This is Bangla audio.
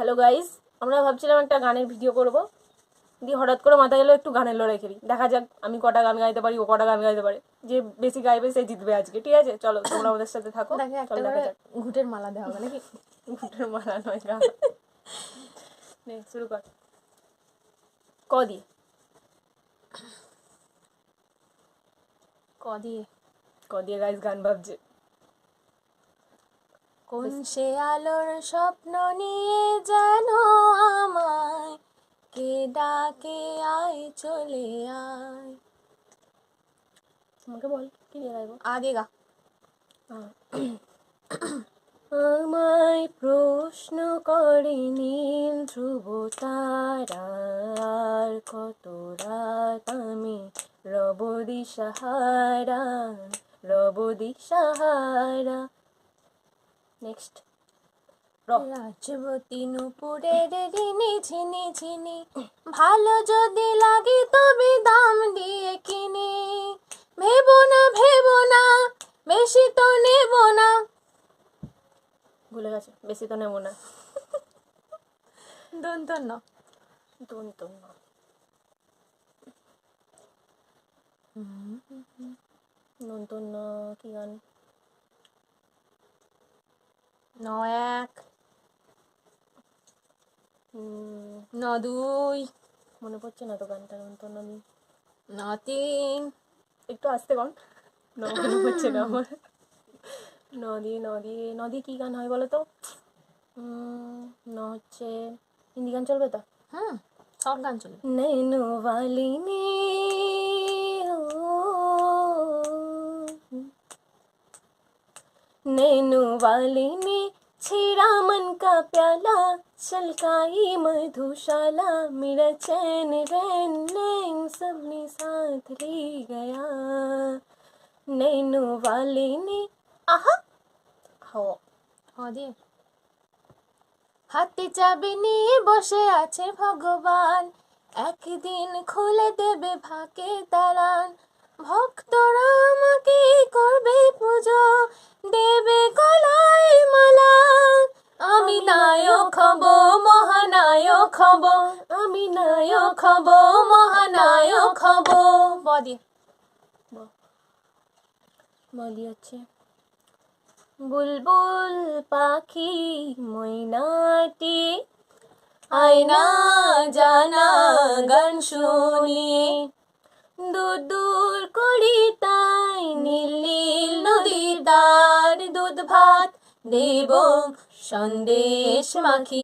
হ্যালো গাইস, আমরা ভাবছিলাম একটা গানের ভিডিও করব, দিয়ে হঠাৎ করে মাথায় এলো একটু গানের লড়াই খেলি, দেখা যাক আমি কটা গান গাইতে পারি, ও কটা গান গাইতে পারে, যে বেশি গাইবে সে জিতবে আজকে। ঠিক আছে, চলো তোমরা আমাদের সাথে থাকো। দেখে একটা চলো দেখা করে যাক। ঘুটের মালা দেওয়া হবে নাকি? ঘুটের মালা নয়, গান। নে শুরু কর। ক দিয়ে ক দিয়ে ক দিয়ে গাইস গান ভাবছে। কোন সে আলোর স্বপ্ন নিয়ে যেন আমায় কে ডাকে, আয় চলে আয়। আমাকে বল কি দিয়ে গাইবো। আগে গা। আমায় প্রশ্ন করে নীল ধ্রুব তারার, কত রাত আমি রব দিশাহারা, রব দিশাহারা। নেক্সট রাজবতী নুপুরের ঋণী ঝিনি ঝিনি, ভালো যদি লাগে তবে দাম দিয়ে কিনি। ভেবো না বেশি তো নেব না। ভুলে গেছে, বেশি তো নেবো না। দন্তন্য দন্ত না। দন্ত না, কি গান? ন1 ন2 মনে পড়ছে না তো গানটা। দন্ত না, ন3 একটু আস্তে গান। মনে পড়ছে না আমার। নদী নদী নদী কি গান হয় বলো তো? হচ্ছে হিন্দি গান, চলবে তো? সব গান চলবে। नैनो वाली ने नैनो वाली ने छेड़ा मन का प्याला, छलकाई मधुशाला, मेरा चैन रैन नैन सबने साथ ले गया। नैनो वाली ने आहा हो দিয়ে হাতে চাবি নিয়ে বসে আছে ভগবান, একদিন খুলে দেবে ভাগ্যের দালান। ভক্তরা আমাকে করবে পুজো, দেবে গলায় মালা। আমি নায়ক হব, মহানায়ক হব, আমি নায়ক হব, মহানায়ক হব। বদি বলি হচ্ছে বুলবুল পাখি ময়নাটি, আয়না জানা গান শুনিয়ে, দূর দূর করি তাই নীল নীল নদীর দ্বার, দুধ ভাত দেব সন্দেশ মাখি।